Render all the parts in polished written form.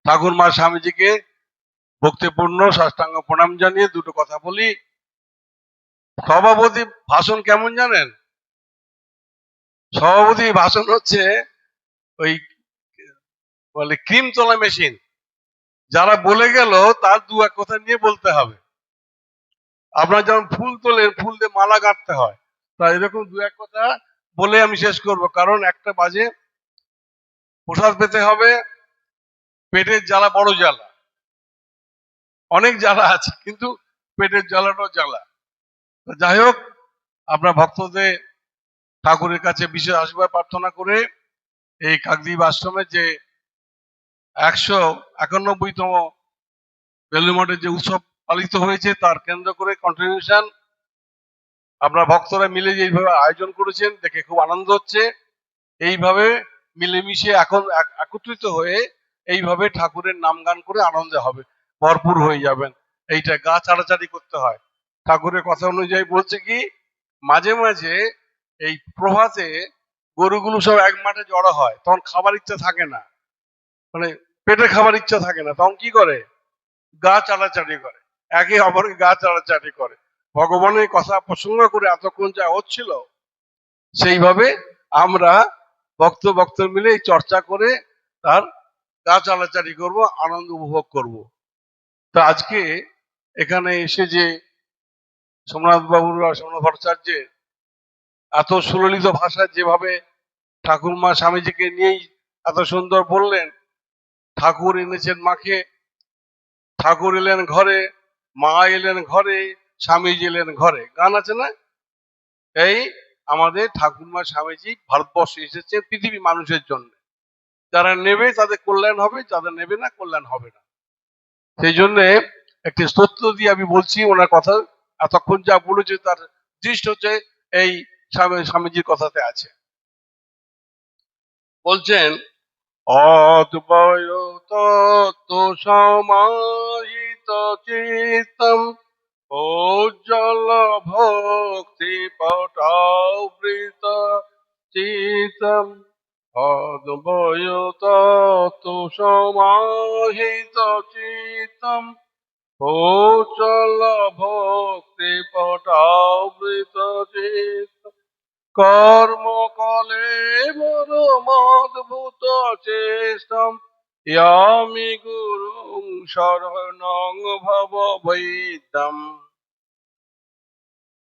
ঠাকুর মা স্বামীজিকে ভক্তিপূর্ণ সাষ্টাঙ্গ প্রণাম জানিয়ে দুটো কথা বলি। সভাপতি ভাষণ কেমন জানেন? সভাপতি ভাষণ হচ্ছে ওই বলে ক্রিম তোলা মেশিন, যারা বলে গেল তার দু এক কথা নিয়ে বলতে হবে। আপনার যেমন ফুল তোলেন, ফুল দিয়ে মালা গাঁথতে হয়, তা এরকম দু এক কথা বলে আমি শেষ করব, কারণ 1টা বাজে। প্রসাদ পেতে হবে, পেটের জ্বালা বড় জ্বালা, অনেক জ্বালা আছে কিন্তু পেটের জ্বালাটাও জ্বালা। যাই হোক, আপনার ভক্তদের ঠাকুরের কাছে বিশেষ আশীর্বাদ প্রার্থনা করে এই কাকদ্বীপ আশ্রমে যে 191তম বেলুড় মঠের যে উৎসব পালিত হয়েছে তার কেন্দ্র করে কন্ট্রিবিউশন আপনার ভক্তরা মিলে যেইভাবে আয়োজন করেছেন দেখে খুব আনন্দ হচ্ছে। এইভাবে মিলেমিশে এখন একত্রিত হয়ে এইভাবে ঠাকুরের নাম গান করে আনন্দে হবে, ভরপুর হয়ে যাবেন। এইটা গা চাড়াচাড়ি করতে হয়। ঠাকুরের কথা অনুযায়ী বলছে কি, মাঝে মাঝে এই প্রভাতে গরুগুলো সব এক মাঠে জড়ো হয়, তখন খাবার ইচ্ছা থাকে না, মানে পেটে খাবার ইচ্ছা থাকে না, তখন কি করে? গা চাড়াচাড়ি করে, একে অপরকে গা চাড়াচাড়ি করে। ভগবানের কথা প্রসঙ্গ করে এতক্ষণ যা হচ্ছিল, সেইভাবে আমরা ভক্ত মিলে এই চর্চা করে তার গা চালাচালি করবো, আনন্দ উপভোগ করব। তো আজকে এখানে এসে যে সোমনাথ বাবুর সোমনাথ ভট্টাচার্যের এত সুললিত ভাষায় যেভাবে ঠাকুর মা স্বামীজিকে নিয়েই এত সুন্দর বললেন, ঠাকুর এনেছেন মাকে, ঠাকুর এলেন ঘরে, মা এলেন ঘরে, স্বামীজি এলেন ঘরে, গান আছে না? এই আমাদের ঠাকুরমা স্বামীজি ভারতবর্ষে এসেছে পৃথিবী মানুষের জন্য। যারা নেবে তাদের কল্যাণ হবে, যারা নেবে না কল্যাণ হবে না। সেই জন্য একটি স্তোত্র দিয়ে আমি বলছি ওনার কথা, এতক্ষণ যা বলেছে তার দৃষ্ট হচ্ছে এই স্বামীজির কথাতে আছে। বলছেন, অদ্বয় তত্ত্ব সমাহিত চিত্তম উজ্জ্বল ভক্তি পটাবৃত চিত্তম অদ্বয় তত্ত্ব সমাহিত চিত্তম উজ্জ্বল ভক্তি পটাবৃত চিত্তম কর্ম কলে বরমদ্ভুত চেষ্টম ইয়ামি গুরুং শরণং ভব বৈদ্যম।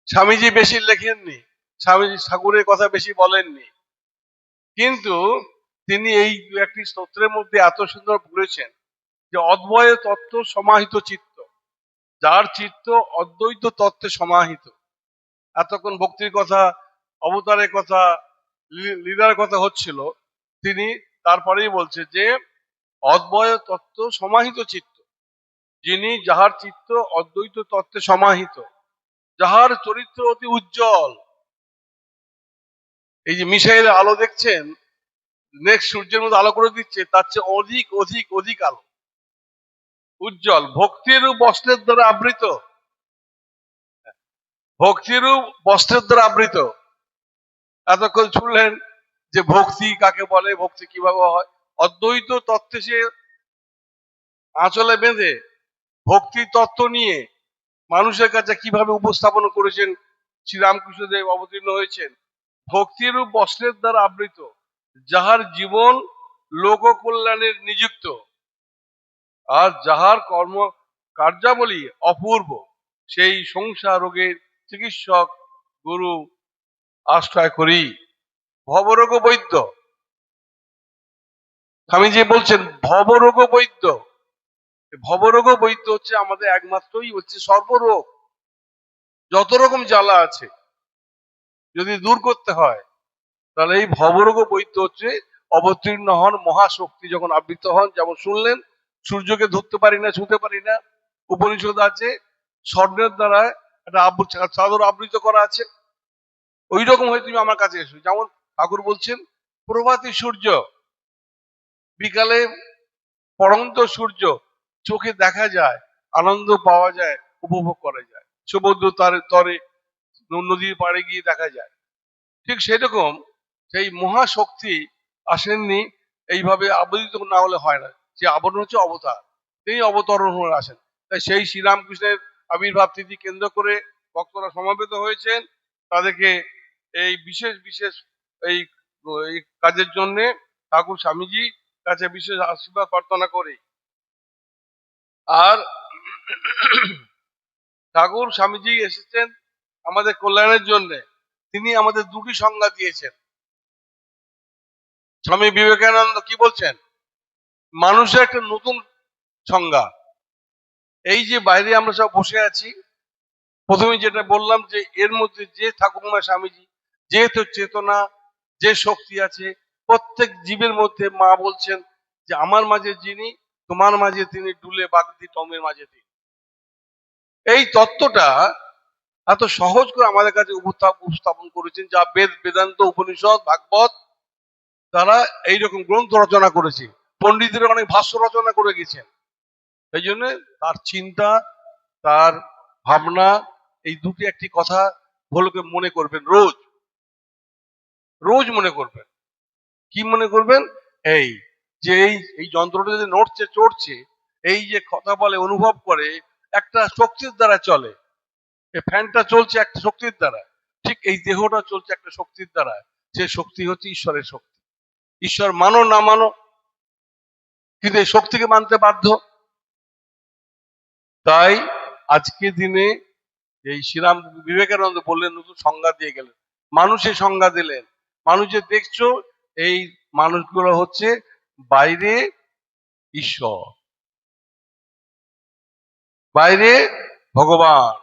স্বামীজি বেশি লেখেননি, স্বামীজি ঠাকুরের কথা বেশি বলেননি, কিন্তু তিনি এই একটি স্তোত্রের মধ্যে এত সুন্দর বলেছেন যে অদ্বয় তত্ত্ব সমাহিত চিত্ত, যার চিত্ত অদ্বৈত তত্ত্বে সমাহিত। এতক্ষণ ভক্তির কথা, অবতারের কথা, লীলার কথা হচ্ছিল, তিনি তারপরেই বলছে যে অদ্বয় তত্ত্ব সমাহিত চিত্ত, যিনি যাহার চিত্ত অদ্বৈত তত্ত্বে সমাহিত, যাহার চরিত্র অতি উজ্জ্বল। এই যে মিসাইল আলো দেখছেন, নেক্সট সূর্যের মধ্যে আলো করে দিচ্ছে, তার চেয়ে অধিক অধিক অধিক আলো, উজ্জ্বল, ভক্তিরূপ বস্ত্রের দ্বারা আবৃত, ভক্তিরূপ বস্ত্রের দ্বারা আবৃত। এতক্ষণ শুনলেন যে ভক্তি কাকে বলে, ভক্তি কিভাবে হয়। অদ্বৈত তত্ত্বে সে আঁচলে বেঁধে ভক্তি তত্ত্ব নিয়ে মানুষের কাছে কিভাবে উপস্থাপন করেছেন শ্রীরামকৃষ্ণদেব অবতীর্ণ হয়েছেন। ভক্তিরূপ বস্ত্রের দ্বারা আবৃত, যাহার জীবন লোক কল্যাণের নিযুক্ত, আর যাহার কর্ম কার্যাবলী অপূর্ব, সেই সংসার রোগের চিকিৎসক গুরু আশ্রয় করি। ভবরোগ বৈদ্য, স্বামীজি বলছেন ভবরোগ বৈদ্য। ভবরোগ বৈদ্য হচ্ছে আমাদের একমাত্রই হচ্ছে সর্বরোগ, যত রকম জ্বালা আছে যদি দূর করতে হয়, তাহলে এই ভবরোগ বৈদ্য হচ্ছে অবতীর্ণ হন মহাশক্তি যখন আবৃত হন। যেমন শুনলেন, সূর্যকে ধরতে পারি না, ছুঁতে পারি না, উপনিষদ আছে স্বর্ণের দ্বারা একটা চাদর আবৃত করা আছে, ওই রকম হয়ে তুমি আমার কাছে এসো। যেমন ঠাকুর বলছেন প্রভাতী সূর্য, বিকালে পড়ন্ত সূর্য, চোখে দেখা যায়, আনন্দ পাওয়া যায়, উপভোগ করা যায়, সমুদ্র তরে নদীর পাড়ে গিয়ে দেখা যায়। ঠিক সেরকম সেই মহাশক্তি আসেননি, এইভাবে আবৃত না হলে হয় না। সে আবরণ হচ্ছে অবতার, তিনি অবতরণ হয়ে আসেন। তাই সেই শ্রীরামকৃষ্ণের আবির্ভাব তিথি কেন্দ্র করে ভক্তরা সমাবেত হয়েছেন। তাদেরকে এই বিশেষ বিশেষ এই এই কাজের জন্য ঠাকুর স্বামীজি কাছে বিশেষ আশীর্বাদ প্রার্থনা করি। আর ঠাকুর স্বামীজি এসেছেন আমাদের কল্যাণের জন্য। তিনি আমাদের দুটি সংজ্ঞা দিয়েছেন। স্বামী বিবেকানন্দ কি বলছেন? মানুষের একটা নতুন সংজ্ঞা। এই যে বাইরে আমরা সব বসে আছি, প্রথমে যেটা বললাম যে এর মধ্যে যে ঠাকুরমা স্বামীজি, যেহেতু চেতনা, যে শক্তি আছে প্রত্যেক জীবের মধ্যে, মা বলছেন যে আমার মাঝে যিনি, তোমার মাঝে তিনি, ডুলে বাগদি টমের মাঝে তিনি। এই তত্ত্বটা এত সহজ করে আমাদের কাছে উপস্থাপন করেছেন, যা বেদ, বেদান্ত, উপনিষদ, ভাগবত তারা এইরকম গ্রন্থ রচনা করেছে। পণ্ডিতরা অনেক ভাষ্য রচনা করে গেছেন। এই জন্য তার চিন্তা, তার ভাবনা, এই দুটি একটি কথা ভালোকে মনে করবেন, রোজ রোজ মনে করবেন। কি মনে করবেন? এই যে এই যন্ত্রটা যে নড়ছে চড়ছে, এই যে কথা বলে, অনুভব করে, একটা শক্তির দ্বারা চলে। এই ফ্যানটা চলছে একটা শক্তির দ্বারা, ঠিক এই দেহটা চলছে একটা শক্তির দ্বারা। সে শক্তি হচ্ছে ঈশ্বরের শক্তি। ঈশ্বর মানো না মানো, কিন্তু এই শক্তিকে মানতে বাধ্য। তাই আজকে দিনে এই শ্রীরাম বিবেকানন্দ বললেন, নতুন সংজ্ঞা দিয়ে গেলেন, মানুষের সংজ্ঞা দিলেন। মানুষ যে দেখছো, এই মানুষগুলো হচ্ছে বাইরে ঈশ্বর, বাইরে ভগবান,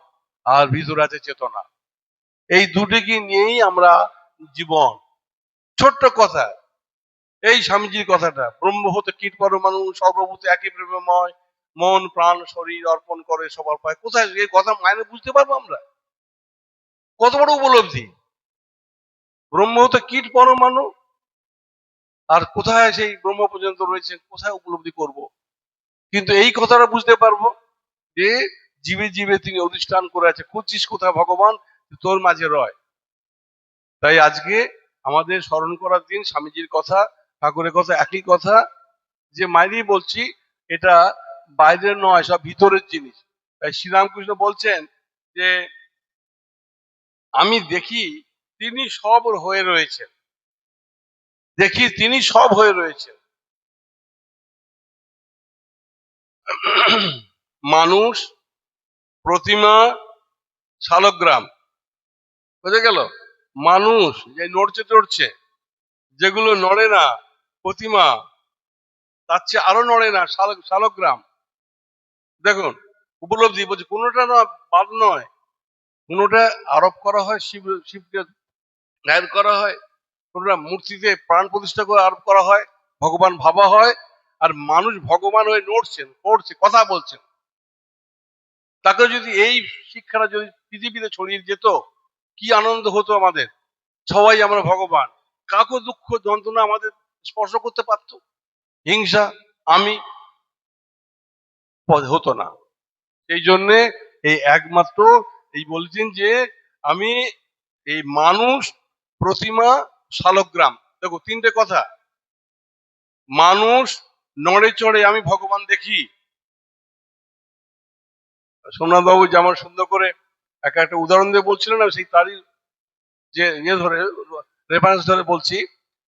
আর ভিতরে আছে চেতনা। এই দুটিকে নিয়েই আমরা জীবন। ছোট্ট কথা, এই স্বামীজির কথাটা, ব্রহ্ম হতে কীট পরমাণু, সর্বভূতে একই প্রেমময়, মন প্রাণ শরীর অর্পণ করে সবার পায়। কোথায় এই কথা মাইনে বুঝতে পারবো আমরা? কত বড় উপলব্ধি! ব্রহ্ম হতে কীট পরমাণু, আর কোথায় সেই ব্রহ্ম পর্যন্ত রয়েছে, কোথায় উপলব্ধি করব? কিন্তু এই কথাটা বুঝতে পারবো যে জীবে জীবে তিনি অধিষ্ঠান করে আছে। খুঁজছিস কোথায় ভগবান? তোর মাঝে রয়। তাই আজকে আমাদের স্মরণ করার দিন, স্বামীজির কথা, ঠাকুরের কথা, একই কথা, যে মাইরি বলছি, এটা বাইরের নয়, সব ভিতরের জিনিস। তাই শ্রীরামকৃষ্ণ বলছেন যে আমি দেখি তিনি সব হয়ে রয়েছেন, দেখি তিনি সব হয়ে রয়েছেন। মানুষ, প্রতিমা, শালগ্রাম, বুঝে গেল? মানুষ যে নড়ছে চড়ছে, যেগুলো নড়ে না, প্রতিমা, তার চেয়ে আরো নড়ে না শালগ্রাম। দেখুন উপলব্ধি, বলছে কোনোটা না বাদ নয়, কোনোটা আরোপ করা হয়, শিবকে ধ্যান করা হয়, কোনোটা মূর্তিতে প্রাণ প্রতিষ্ঠা করে আরোপ করা হয়, ভগবান ভাবা হয়। আর মানুষ ভগবান হয়ে নড়ছেন, পড়ছে, কথা বলছেন। তাকে যদি এই শিক্ষাটা যদি পৃথিবীতে ছড়িয়ে যেত, কি আনন্দ হতো আমাদের। সবাই আমরা ভগবান, কাউকে দুঃখ যন্ত্রণা আমাদের স্পর্শ করতে পারতো, হিংসা আমি হতো না। এই জন্যে এই একমাত্র এই বলছেন যে আমি এই মানুষ, প্রতিমা, শালগ্রাম। দেখো তিনটে কথা। মানুষ নড়ে চড়ে আমি ভগবান দেখি। সোমনাথ বাবু যেমন সুন্দর করে একটা উদাহরণ দিয়ে বলছিলেন না, সেই তারই যে ধরে রেফারেন্স ধরে বলছি,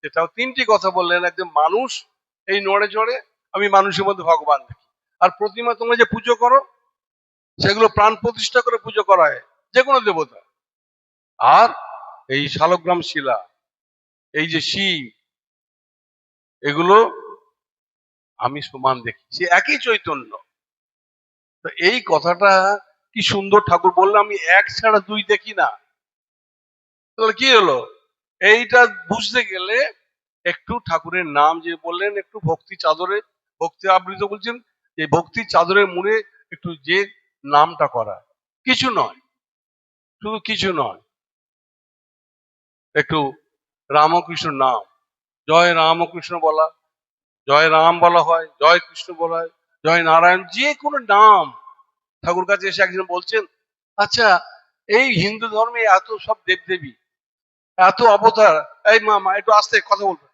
যেটাও তিনটি কথা বললেন। একদম মানুষ এই নড়ে চড়ে, আমি মানুষের মধ্যে ভগবান দেখি। আর প্রতিমা তোমরা যে পুজো করো, সেগুলো প্রাণ প্রতিষ্ঠা করে পুজো করা হয়, যে কোনো দেবতা। আর এই শালগ্রাম শিলা, এই যে শিব, এগুলো আমি সমান দেখি, সে একই চৈতন্য। তো এই কথাটা কি সুন্দর ঠাকুর বললো, আমি এক ছাড়া দুই দেখি না। তাহলে কি হলো? এইটা বুঝতে গেলে একটু ঠাকুরের নাম যে বললেন, একটু ভক্তি চাদরে, ভক্তি আবৃত বলছেন, এই ভক্তির চাদরের মুড়ে একটু যে নামটা করা, কিছু নয়, শুধু কিছু নয়, একটু রামকৃষ্ণ নাম, জয় রামকৃষ্ণ বলা, জয় রাম বলা হয়, জয় কৃষ্ণ বলা হয়, জয় নারায়ণ, যে কোনো নাম। ঠাকুর কাছে এসে একজন বলছেন, আচ্ছা এই হিন্দু ধর্মে এত সব দেবদেবী, এত অবতার, এই মা একটু আস্তে কথা বলবে,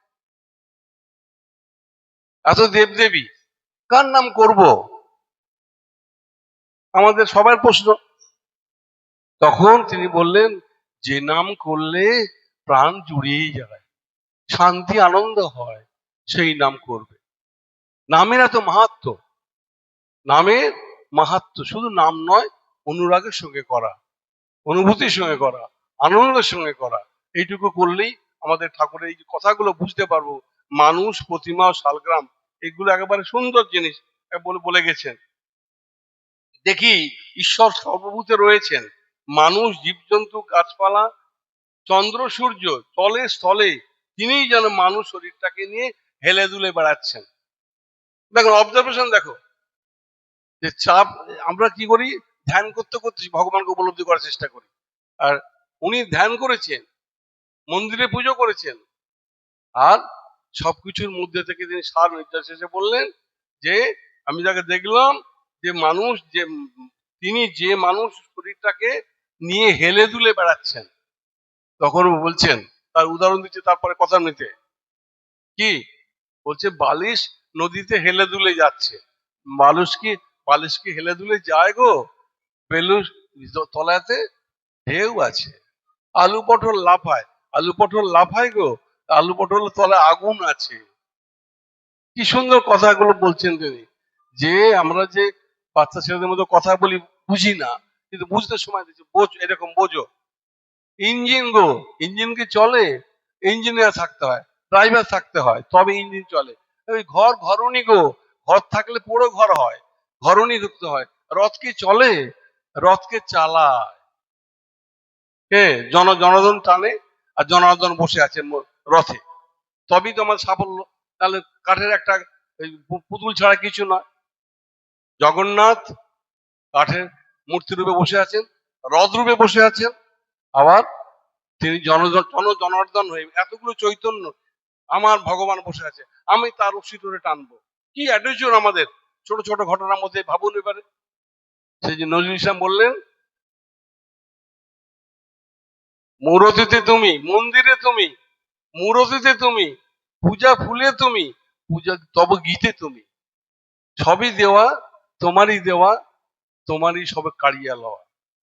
এত দেবদেবী, কার নাম করব? আমাদের সবার প্রশ্ন। তখন তিনি বললেন, যে নাম করলে প্রাণ জুড়িয়ে যায়, শান্তি আনন্দ হয়, সেই নাম করবে। নামের এত মাহাত্ম, নামের মাহাত্ম শুধু নাম নয়, অনুরাগের সঙ্গে করা, অনুভূতির সঙ্গে করা, আনন্দের সঙ্গে করা, এইটুকু করলেই আমাদের ঠাকুরের এই যে কথাগুলো বুঝতে পারবো। মানুষ, প্রতিমা, শালগ্রাম, এগুলো একেবারে সুন্দর জিনিস বলে বলে গেছেন। দেখি ঈশ্বর সর্বভূতে রয়েছেন, মানুষ, জীবজন্তু, গাছপালা, চন্দ্র, সূর্য, জলে স্থলে, তিনিই যেন মানুষ শরীরটাকে নিয়ে হেলে দুলে বেড়াচ্ছেন। দেখো অবজারভেশন, দেখো যে চাপ, আমরা কি করি, ধ্যান করতে করতে ভগবানকে উপলব্ধি করার চেষ্টা করি। আর উনি ধ্যান করেছেন, মন্দিরে পুজো করেছেন, আর সবকিছুর মধ্যে থেকে তিনি সার নির্দেশ এসে বললেন যে আমি যাকে দেখলাম, যে মানুষ, যে তিনি যে মানুষ শরীরটাকে নিয়ে হেলে দুলে বেড়াচ্ছেন। তখন বলছেন, তার উদাহরণ দিচ্ছে তারপরে কথা নিতে, কি বলছে, বালিশ নদীতে হেলে দুলে যাচ্ছে। বালিশ কি হেলে দুলে যায় গো? বেলুর তলাতে ঢেউ আছে। আলু পটল লাফায়, আলু পটল লাফায় গো, আলু পটল তলায় আগুন আছে। কি সুন্দর কথাগুলো বলছেন তিনি। যে আমরা যে বাচ্চা ছেলেদের মতো কথা বলি, বুঝি না, কিন্তু বুঝতে সময় দিচ্ছে, বোঝ, এরকম বোঝো। ইঞ্জিন গো, ইঞ্জিন কি চলে? ইঞ্জিনিয়ার থাকতে হয়, ড্রাইভার থাকতে হয়, তবে ইঞ্জিন চলে। ওই ঘর, ঘরণী গো, ঘর থাকলে পুরো ঘর হয়, ঘরণী ঢুকতে হয়। রথ কি চলে? রথকে চালায় কে? জনগণ টানে, আর জনার্দন বসে আছে রথে, তবেই তো আমার সাফল্য। তাহলে কাঠের একটা পুতুল ছাড়া কিছু নয়। জগন্নাথ কাঠের মূর্তি রূপে বসে আছেন, রথ রূপে বসে আছেন, আবার তিনি জনার্দন হয়ে এতগুলো চৈতন্য, আমার ভগবান বসে আছে, আমি তার রশি ধরে টানবো। কি অ্যাডভেঞ্চার আমাদের ছোট ছোট ঘটনার মধ্যে, ভাবুন এবারে। সেই যে নজরুল ইসলাম বললেন, মূরতিতে তুমি, মন্দিরে তুমি, মূরতিতে তুমি, পূজা ফুলে তুমি, পূজা তব গীতে তুমি, সবই দেওয়া, তোমারই দেওয়া, তোমারই সবে কাড়িয়া লওয়া।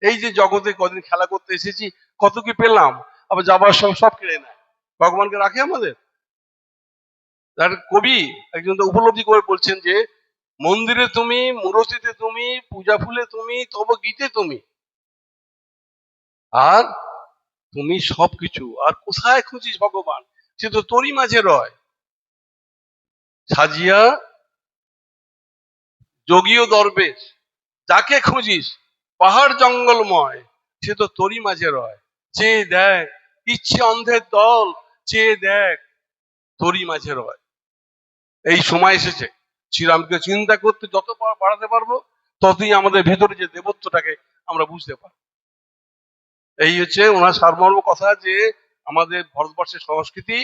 এই যে জগতে কদিন খেলা করতে এসেছি, কত কি পেলাম, আবার যাবার সময় সব কেড়ে নেয়। ভগবানকে রাখে আমাদের? তার কবি একজন তো উপলব্ধি করে বলছেন যে, মন্দিরে তুমি, মূরতিতে তুমি, পূজা ফুলে তুমি, তব গীতে তুমি, আর তুমি সবকিছু। আর কোথায় খুঁজিস ভগবান? সে তো তোরই মাঝে রয়। সাজিয়া যোগীয় দরবেশ, যাকে খুঁজিস পাহাড় জঙ্গলময়, সে তো তোরই মাঝে রয়। চেয়ে দেখ, ইচ্ছে অন্ধের দল, চেয়ে দেখ, তোরই মাঝে রয়। এই সময় এসেছে শ্রীরামকে চিন্তা করতে, যত বাড়াতে পারবো ততই আমাদের ভেতরে যে দেবত্বটাকে আমরা বুঝতে পারবো। এই হচ্ছে ওনার সারমর্ম কথা, যে আমাদের ভারতবর্ষের সংস্কৃতি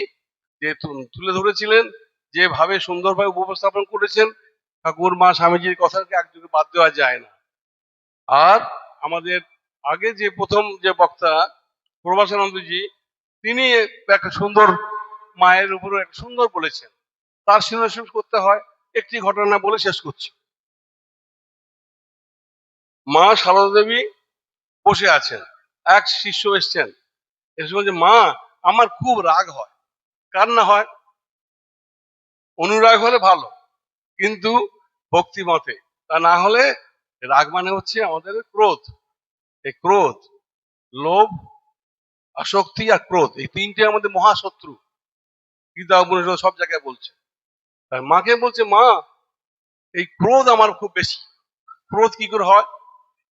যে তুলে ধরেছিলেন, যেভাবে সুন্দরভাবে উপস্থাপন করেছেন, ঠাকুর মা স্বামীজির কথাকে একযোগে বাদ দেওয়া যায় না। আর আমাদের আগে যে প্রথম যে বক্তা প্রভাসানন্দজি, তিনি একটা সুন্দর মায়ের উপরে একটা সুন্দর বলেছেন, তার সিনেশন করতে হয়। একটি ঘটনা বলে শেষ করছি। মা সারদা দেবী বসে আছেন, এক শিষ্য এসছেন, এসে বলছে, মা আমার খুব রাগ হয়। কার না হয়? অনুরাগ হলে ভালো, কিন্তু ভক্তি মতে তা না হলে, রাগ মানে হচ্ছে আমাদের ক্রোধ। এই ক্রোধ, লোভ, আসক্তি আর ক্রোধ, এই তিনটে আমাদের মহাশত্রু। গীতা উপনিষদ সব জায়গায় বলছে। তার মাকে বলছে, মা এই ক্রোধ আমার খুব বেশি। ক্রোধ কি করে হয়,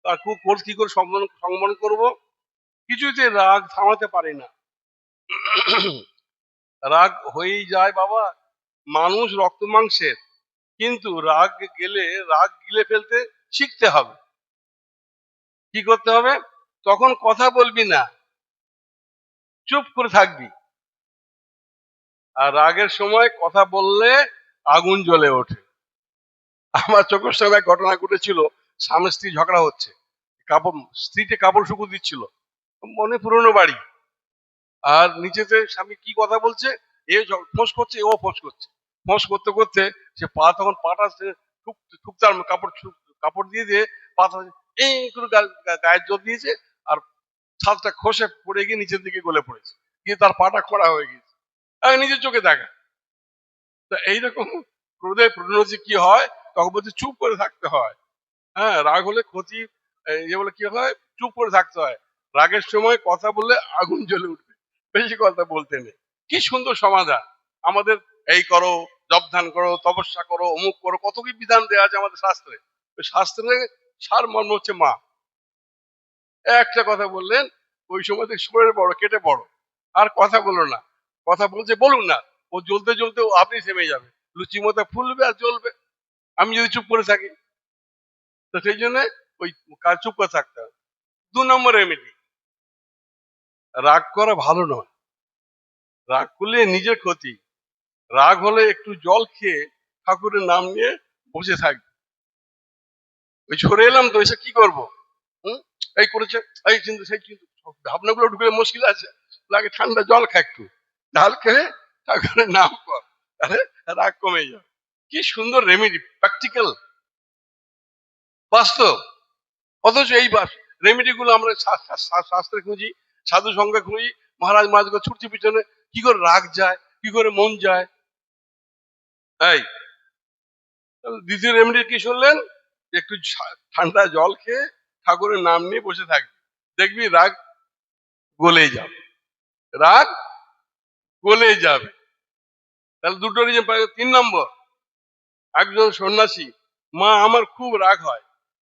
আর ক্রোধ কি করে সংবরণ করবো? কিছুতে রাগ থামাতে পারি না। রাগ হয়েই যায় বাবা, মানুষ রক্ত মাংসের, কিন্তু রাগ গিলে ফেলতে শিখতে হবে। কি করতে হবে? তখন কথা বলবি না, চুপ করে থাকবি। আর রাগের সময় কথা বললে আগুন জ্বলে ওঠে। আমার চোখের সামনে এক ঘটনা ঘটেছিল, স্বামী স্ত্রী ঝগড়া হচ্ছে, স্ত্রীকে কাপড় শুকু দিচ্ছিল, মনে পুরনো বাড়ি, আর নিচেতে স্বামী কি কথা বলছে, এ ফোঁস করছে, ও ফোঁস করছে। ফোঁস করতে করতে সে পা তখন পাটা ঠুকতার কাপড় দিয়ে দিয়ে পাটা এই করে গায়ের জোর দিয়েছে, আর ছাদটা খসে পড়ে গিয়ে নিচের দিকে গলে পড়েছে, গিয়ে তার পাটা খোঁড়া হয়ে গেছে, নিজের চোখে দেখা। তা এইরকম ক্রোধের পরিণতি কি হয়, তখন বলছে চুপ করে থাকতে হয়। হ্যাঁ, রাগ হলে ক্ষতি, বলে কি হয়, চুপ করে থাকতে হয়। রাগের সময় কথা বললে আগুন জ্বলে উঠবে, বেশি কথা বলতে নেই। কি সুন্দর সমাধান আমাদের! এই করো, জপ ধ্যান করো, তপস্যা করো, অমুক করো, কত কি বিধান দেওয়া আছে আমাদের শাস্ত্রে। ওই শাস্ত্রে সার মর্ম হচ্ছে মা। একটা কথা বললেন, ওই সময় থেকে সরে বড় কেটে বড়, আর কথা বলো না। কথা বলছে বলুন না, ও জ্বলতে জ্বলতে ও আপনি থেমে যাবে, লুচি মতো ফুলবে আর জ্বলবে, আমি যদি চুপ করে থাকি। তো সেই জন্য ওই কাজ চুপ করে থাকতে হবে। 2 নম্বর রেমেডি, রাগ করা ভালো নয়, রাগ করলে নিজের ক্ষতি। রাগ হলে একটু জল খেয়ে ঠাকুরের নাম নিয়ে বসে থাকবে। ওই ঝরে এলাম তো, এসে কি করবো, হুম, এই করেছে, এই চিন্তা, সেই চিন্তা, ভাবনাগুলো ঢুকে মুশকিল আছে, লাগে ঠান্ডা জল খা, একটু ঢাল খেয়ে ঠাকুরের নাম কর, আরে রাগ কমে যাবে। কি সুন্দর রেমেডি, প্র্যাকটিক্যাল, বাস্তব। অথচ এই রেমেডি গুলো আমরা শাস্ত্রে খুঁজি, সাধু সঙ্গে খুঁজি, মহারাজ মহারাজ ছুটছি পিছনে, কি করে রাগ যায়, কি করে মন যায়। এই দ্বিতীয় রেমেডি কি শুনলেন, একটু ঠান্ডা জল খেয়ে ঠাকুরের নাম নিয়ে বসে থাকবি, দেখবি রাগ গলে যাবে, রাগ গলে যাবে। তাহলে দুটো রিজন। 3 নম্বর, একজন সন্ন্যাসী, মা আমার খুব রাগ হয়,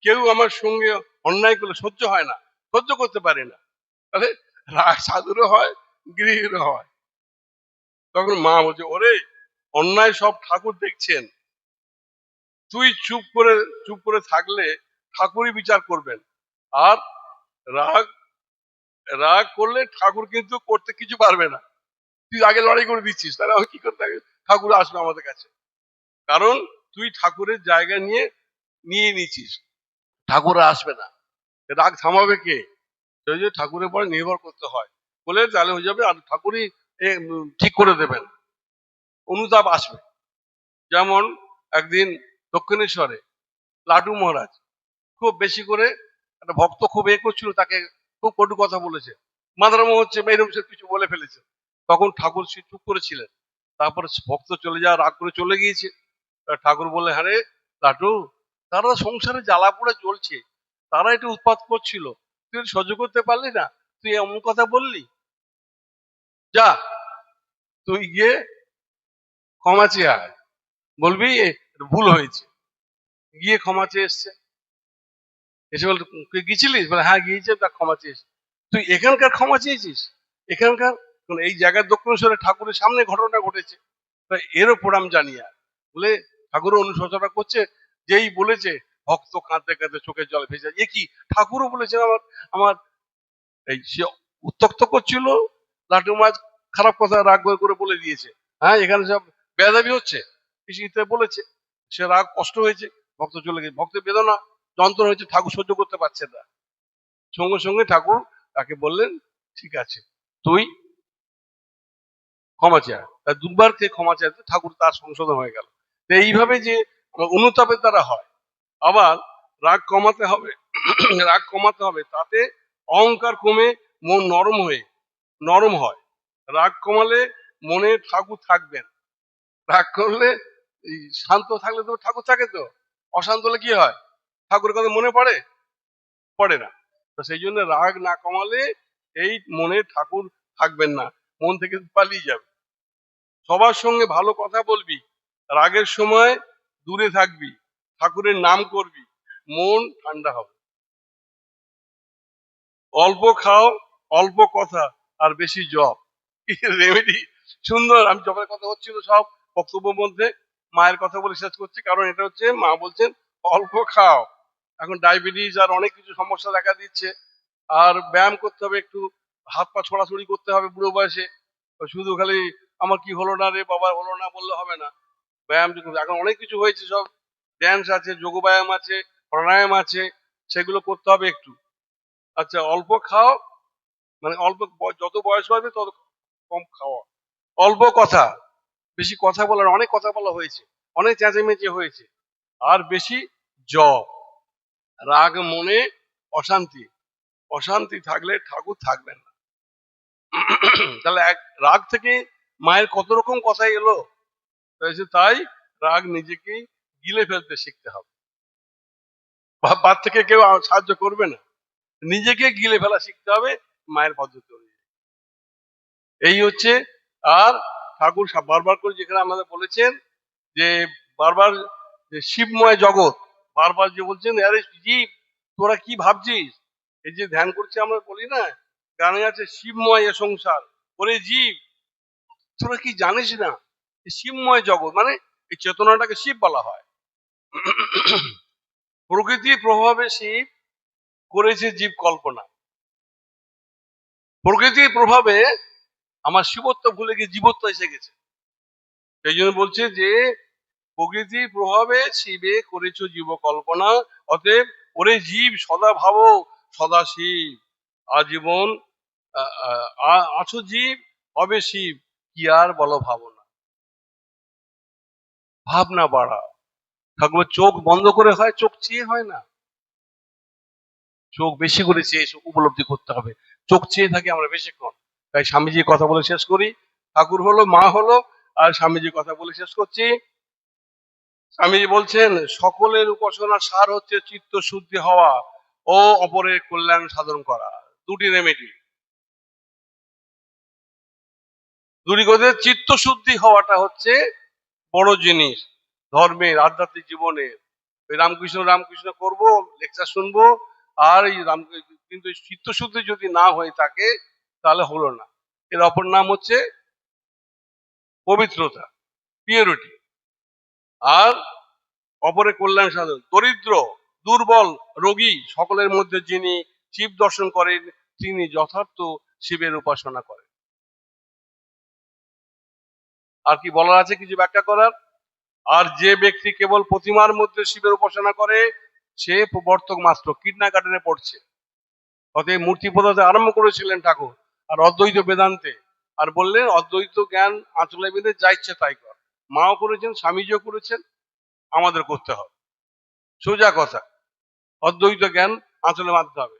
কেউ আমার সঙ্গে অন্যায় করলে সহ্য হয় না, সহ্য করতে পারে না। তাহলে রাগ সাধুরও হয়, গৃহীরও হয়। তখন মা বলছে, ওরে, অন্যায় সব ঠাকুর দেখছেন, তুই চুপ করে থাকলে ঠাকুরই বিচার করবেন। আর রাগ রাগ করলে ঠাকুর কিন্তু করতে কিছু পারবে না, তুই আগে লড়াই করে দিচ্ছিস, তাহলে আমি কি করতে হবে, ঠাকুর আসবে আমাদের কাছে। কারণ তুই ঠাকুরের জায়গা নিয়ে নিয়ে নিচ্ছিস, ঠাকুর আসবে না। রাগ থামাবে কে? সেই যে ঠাকুরের পরে নির্ভর করতে হয়, বলে তাহলে হয়ে যাবে, আর ঠাকুরই ঠিক করে দেবেন, অনুতাপ আসবে। যেমন একদিন দক্ষিণেশ্বরে লাটু মহারাজ খুব বেশি করে একটা ভক্ত খুব করছিল, তাকে খুব কটু কথা বলেছে, মাদারাম হচ্ছে, মেরম সে কিছু বলে ফেলেছে। তখন ঠাকুর সে চুপ করেছিলেন। তারপর ভক্ত চলে যাওয়া, রাগ করে চলে গিয়েছে। ঠাকুর বলে, হ্যাঁ রে লাটু, তারা সংসারে জ্বালা পোড়া চলছে, তারা একটু উৎপাত করছিল, তুই সহ্য করতে পারলি না, তুই এমন কথা বললি, যা তুই গিয়ে ক্ষমা চেয়ে আয়, বলবি ভুল হয়েছে। গিয়ে ক্ষমা চেয়ে এসছে, এসে বল, তুই গিয়েছিলিস, বলে হ্যাঁ গিয়েছে, তা ক্ষমা চেয়েছি। তুই এখানকার ক্ষমা চেয়েছিস, এখানকার, এই জায়গার দক্ষিণেশ্বরে ঠাকুরের সামনে ঘটনা ঘটেছে, এরও প্রণাম জানিয়ে বলে ঠাকুরও অনুশোচনা করছে। যেই বলেছে, ভক্ত কাঁদতে কাঁদতে চোখের জল ভেজে, এ কি, ঠাকুরও বলেছেন আমার আমার এই সে উত্তক্ত করছিল, লাটু মাছ খারাপ কথা রাগ করে বলে দিয়েছে, হ্যাঁ এখানে সব বেয়াদবি হচ্ছে, ইতে বলেছে, সে রাগ কষ্ট হয়েছে, ভক্ত চলে গেছে, ভক্তের বেদনা যন্ত্রণা হয়েছে, ঠাকুর সহ্য করতে পারছে না। সঙ্গে সঙ্গে ঠাকুর তাকে বললেন, ঠিক আছে, তুই ক্ষমা চায়, তার দুবার কে ক্ষমা চাইতে ঠাকুর তার সংশোধন হয়ে গেল। তো এইভাবে যে অনুতাপের দ্বারা হয়। আবার রাগ কমাতে হবে, রাগ কমাতে হবে, তাতে অহংকার কমে মন নরম হয়। রাগ কমালে মনে ঠাকুর থাকবেন, রাগ করলে শান্ত থাকলে তো ঠাকুর থাকে, তো অশান্ত হলে কি হয়, ঠাকুরের কথা মনে পড়ে না। তো সেই জন্য রাগ না কমালে এই মনে ঠাকুর থাকবেন না, মন থেকে পালিয়ে যাবে। সবার সঙ্গে ভালো কথা বলবি, রাগের সময় দূরে থাকবি, ঠাকুরের নাম করবি, মন ঠান্ডা হবে। অল্প খাও, অল্প কথা, আর বেশি জপ। রেমেডি সুন্দর। আমি জপের কথা হচ্ছিল সব বক্তব্য মধ্যে, মায়ের কথা বলে শেষ করছি, কারণ এটা হচ্ছে মা বলছেন অল্প খাও। এখন ডায়াবেটিস আর অনেক কিছু সমস্যা দেখা দিচ্ছে, আর ব্যায়াম করতে হবে, একটু হাত পা ছড়াছড়ি করতে হবে বুড়ো বয়সে। শুধু খালি আমার কি হলো না রে বাবা, হলো না বললে হবে না, ব্যায়াম এখন অনেক কিছু হয়েছে, সব ড্যান্স আছে, যোগ ব্যায়াম আছে, প্রাণায়াম আছে, সেগুলো করতে হবে একটু। আচ্ছা, অল্প খাও, মানে অল্প, যত বয়স বাড়বে তত কম খাওয়া, অল্প কথা, বেশি কথা বলার, অনেক কথা বলা হয়েছে, অনেক চেঁচামেচি হয়েছে, আর বেশি জপ, রাগ মনে, অশান্তি। অশান্তি থাকলে ঠাকুর থাকবেন না। তাহলে রাগ থেকে মায়ের কত রকম কথা এলো, তাই রাগ নিজেকেই গিলে ফেলতে শিখতে হবে। বাদ থেকে কেউ সাহায্য করবে না, নিজেকে গিলে ফেলা শিখতে হবে মায়ের পদ্ধতি অনুযায়ী। এই হচ্ছে। আর ঠাকুর বারবার করে যেখানে আমাদের বলেছেন যে বারবার যে শিবময় জগৎ, বারবার যে বলছেন আরে জীব তোরা কি ভাবছিস, এই যে ধ্যান করছে আমরা বলি না, গানে আছে শিবময় এ সংসার, ওরে জীব তোরা কি জানিস না শিবময় জগৎ মানে এই চেতনাটাকে শিব বলা হয়। প্রকৃতির প্রভাবে শিব করেছে জীব কল্পনা, প্রকৃতির প্রভাবে আমার শিবত্ব ভুলে গিয়ে জীবত্ব এসে গেছে। সেই জন্য বলছে যে প্রকৃতির প্রভাবে শিবে করেছ জীব কল্পনা, অতএব ওরে জীব সদা ভাবো সদা শিব, আজীবন আছো জীব হবে শিব, কি আর বলো ভাবনা। ভাবনা বাড়াও। ঠাকুর চোখ বন্ধ করে হয়, চোখ চেয়ে হয় না, চোখ বেশি করে চেয়ে উপলব্ধি করতে হবে। চোখ চেয়ে থাকি আমরা বেশিক্ষণ। তাই স্বামীজির কথা বলে শেষ করি। ঠাকুর হলো, মা হলো, আর স্বামীজির কথা বলে শেষ করছি। স্বামীজি বলছেন সকলের উপাসনার সার হচ্ছে চিত্ত শুদ্ধি হওয়া ও অপরের কল্যাণ সাধন করা। দুটি রেমেডি, দুটি কথা। চিত্ত শুদ্ধি হওয়াটা হচ্ছে বড় জিনিস ধর্মের, আধ্যাত্মিক জীবনের। রামকৃষ্ণ রামকৃষ্ণ করবো, লেকচার শুনবো, আর এই কিন্তু চিত্ত শুদ্ধি যদি না হয়ে থাকে তাহলে হলো না। এর অপর নাম হচ্ছে পবিত্রতা, পিওরিটি। আর অপরের কল্যাণ সাধন, দরিদ্র, দুর্বল, রোগী সকলের মধ্যে যিনি শিব দর্শন করেন তিনি যথার্থ শিবের উপাসনা করেন। আর কি বলার আছে কিছু ব্যাখ্যা করার? আর যে ব্যক্তি কেবল প্রতিমার মধ্যে শিবের উপাসনা করে সে প্রবর্তক মাত্র, কিডনা গার্ডেনে পড়ছে। অতএব মূর্তি পূজাতে আরম্ভ করেছিলেন ঠাকুর, আর অদ্বৈত বেদান্তে, আর বললেন অদ্বৈত জ্ঞান আঁচলে বেঁধে যা ইচ্ছে তাই কর। মাও করেছেন, স্বামীজিও করেছেন, আমাদের করতে হবে। সোজা কথা, অদ্বৈত জ্ঞান আঁচলে বাঁধতে হবে,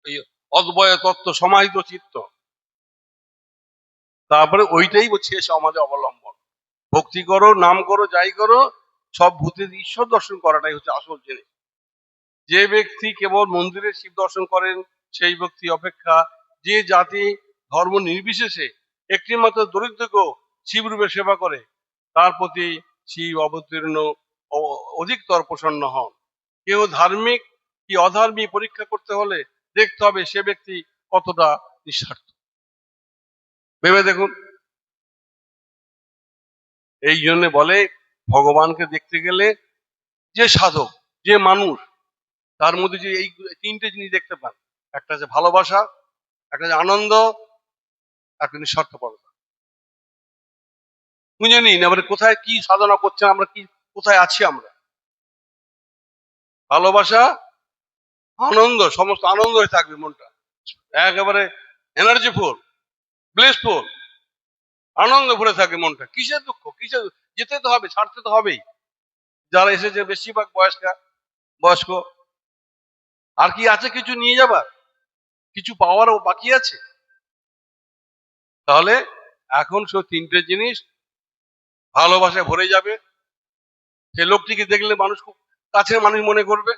এই অদ্বয় তত্ত্ব সমাহিত চিত্ত, তারপরে ওইটাই হচ্ছে সমাজে অবলম্বন। ভক্তি করো, নাম করো, যাই করো, সব ভূতের ঈশ্বর দর্শন করাটাই হচ্ছে আসল জিনিস। যে ব্যক্তি কেবল মন্দিরে শিব দর্শন করেন সেই ব্যক্তি অপেক্ষা যে জাতি ধর্ম নির্বিশেষে একটি মাত্র দরিদ্রকেও শিবরূপে সেবা করে তার প্রতি শিব অবতীর্ণ অধিকতর প্রসন্ন হন। কেউ ধার্মিক কি অধার্মিক পরীক্ষা করতে হলে দেখতে হবে সে ব্যক্তি কতটা নিঃস্বার্থ। ভেবে দেখুন। এই জন্য বলে ভগবানকে দেখতে গেলে যে সাধক, যে মানুষ, তার মধ্যে যে এই তিনটে জিনিস দেখতে পান, একটা হচ্ছে ভালোবাসা, একটা হচ্ছে আনন্দ, একটা নিঃস্বার্থপরতা। বুঝে নিন এবারে কোথায় কি সাধনা করছেন, আমরা কি কোথায় আছি। আমরা ভালোবাসা, আনন্দ, সমস্ত আনন্দ হয়ে থাকবে মনটা, একেবারে এনার্জিফুল, ব্লেসফুল, আনন্দ ভরে থাকে মনটা। কিসের দুঃখ, কিসের, যেতে তো হবে, ছাড়তে তো হবেই। যারা এসেছে বেশিরভাগ বয়স্ক, আর কি আছে কিছু নিয়ে যাবার, কিছু পাওয়ারও বাকি আছে? তাহলে এখন সব তিনটে জিনিস ভালোবাসায় ভরে যাবে। সে লোকটিকে দেখলে মানুষ খুব কাছের মানুষ মনে করবে,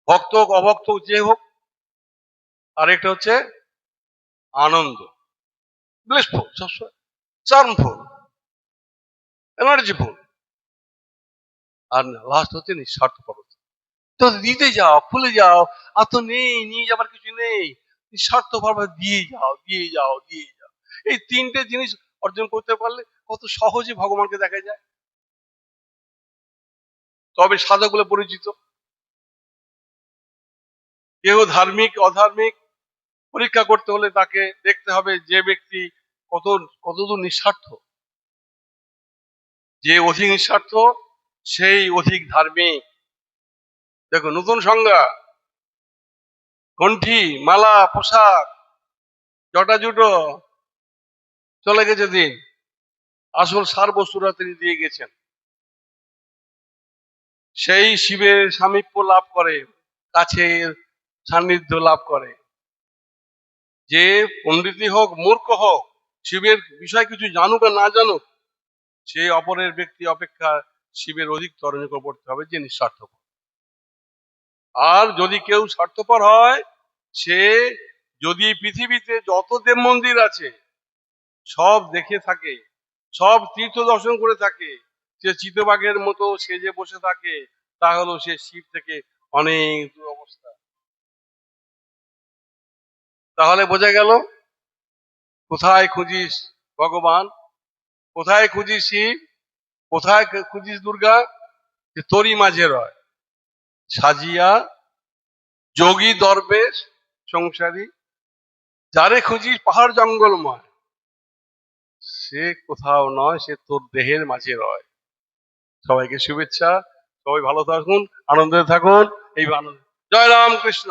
ভক্ত হোক অভক্ত হোক যে হোক। আরেকটা হচ্ছে আনন্দ, ব্লেসফুল, সবসময় চার্মফুল, এনার্জিফুল। আর লাস্ট হচ্ছে নিঃস্বার্থপরতা। তো দিতে যাও, খুলে যাও, আর তো নেই, নিয়ে যাবার কিছু নেই, নিঃস্বার্থভাবে দিয়ে যাও, দিয়ে যাও, দিয়ে যাও। এই তিনটে জিনিস অর্জন করতে পারলে কত সহজে ভগবানকে দেখা যায়। তবে সাধকগুলো পরিচিত। কেউ ধার্মিক অধার্মিক পরীক্ষা করতে হলে তাকে দেখতে হবে যে ব্যক্তি কতদূর নিঃস্বার্থ। যে অধিক নিঃস্বার্থ সেই অধিক ধার্মিক। দেখো নতুন সংজ্ঞা, কণ্ঠি, মালা, পোশাক, জটা জুটো চলে গেছে দিন। আসল সার বস্তুরা তিনি দিয়ে গেছেন। সেই শিবের সামীপ্য লাভ করে, কাছে সান্নিধ্য লাভ করে। যে পণ্ডিতই হোক মূর্খ হোক, শিবের বিষয় কিছু জানুক আর না জানুক, সে অপরের ব্যক্তি অপেক্ষা শিবের অধিকতর নিকট পড়তে হবে যে নিঃস্বার্থপর। আর যদি কেউ স্বার্থপর হয়, সে যদি পৃথিবীতে যত দেব মন্দির আছে সব দেখে থাকে, সব তীর্থ দর্শন করে থাকে, সে চিতবাঘের মতো সেজে বসে থাকে, তাহলেও সে শিব থেকে অনেক দূর অবস্থা। তাহলে বোঝা গেল কোথায় খুঁজিস ভগবান, কোথায় খুঁজিস শিব, কোথায় খুঁজিস দুর্গা, যে তোরই মাঝে রয় সাজিয়া যোগী দরবেশ সংসারী। যারে খুঁজিস পাহাড় জঙ্গলময়, সে কোথাও নয়, সে তোর দেহের মাঝে রয়। সবাইকে শুভেচ্ছা, সবাই ভালো থাকুন, আনন্দে থাকুন। এই আনন্দ। জয় রাম কৃষ্ণ,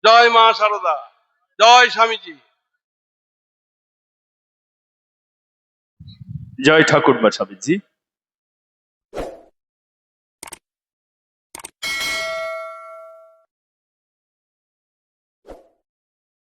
জয় মা শারদা, জয় স্বামীজি। জয় ঠাকুরবা স্বামীজি।